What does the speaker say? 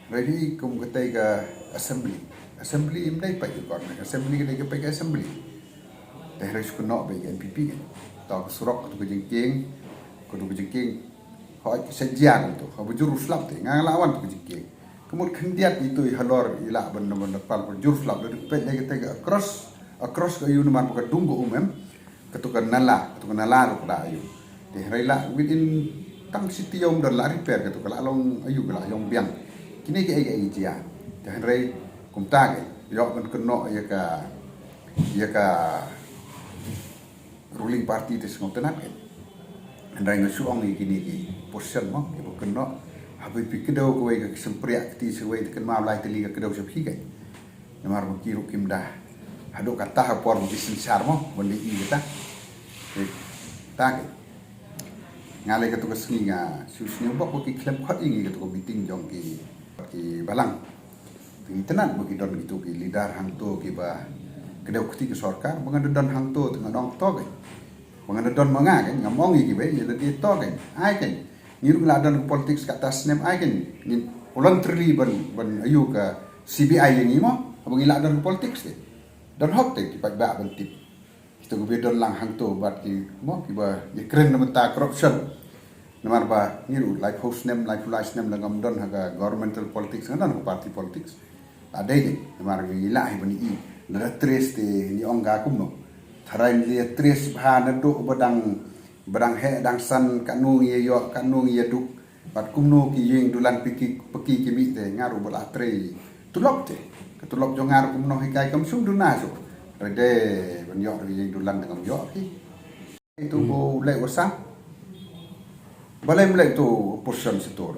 Ready kum ketai ke assembly. Assembly im dai pai kon. Assembly ke pai ke assembly. Teh rais ku nok bai NPP kan. Tau ku surok tu ke jengking. Ku tu ke jengking. Hoi sejian tu. Ha bujur slap te ngang lawan tu ke jengking. Kemudian kendiat itu halor ila ben pal bujur slap tu pai ke tega across ke yun man ka dunggu umem. Ketukan nala ru da ayu. Teh raila within tang sitiom dan la repair ketukan along ayu la yong biang. Kini ke ai dia dan rei kum tage yo kan keno ya ka ruling party tes ngotenan kan dan rei ngasuang kini ki portion mo ibu keno habi pikdo ko ai ka sempriak ti sewai kan ma lai teli ka kedo sepi kan namar mo kiru kim dah hado kata ha por mo sar mo beli i kita tage ngalai ka tu ka singa susnya bok ki klem khot ingi ka tu meeting jong ki balang tenan bagi don gitu ki lidar hang to ki ba kedau keti ke sarkar bangan don hang to tengah dong to kan bangan don manga kan ngamong ki be ya di to kan ai kan ngiru la don politik kat atas nem ai kan ni voluntarily ban ayu ka CBI yang imo abang ila don politik se don hok te ki pa ba ban tip kita go don lang hang to bat ki mo ki ba ye kren na ta corruption namar ba ngiru like host name like flash name langam don haga governmental politics ngadan party politics ada ini namar gila bani i na tres te ni onga kumno tharai ni tres bha na do badang he dang san kanu ye yo kanu ye duk bat kumno ki yeng dulan peki ki mi te ngaru bala tre tulok te ketulok jo ngaru kumno hikai kam sum duna so rede ban yo yeng dulan dengan yo ki itu bo le wasa balai mulai tu portion setor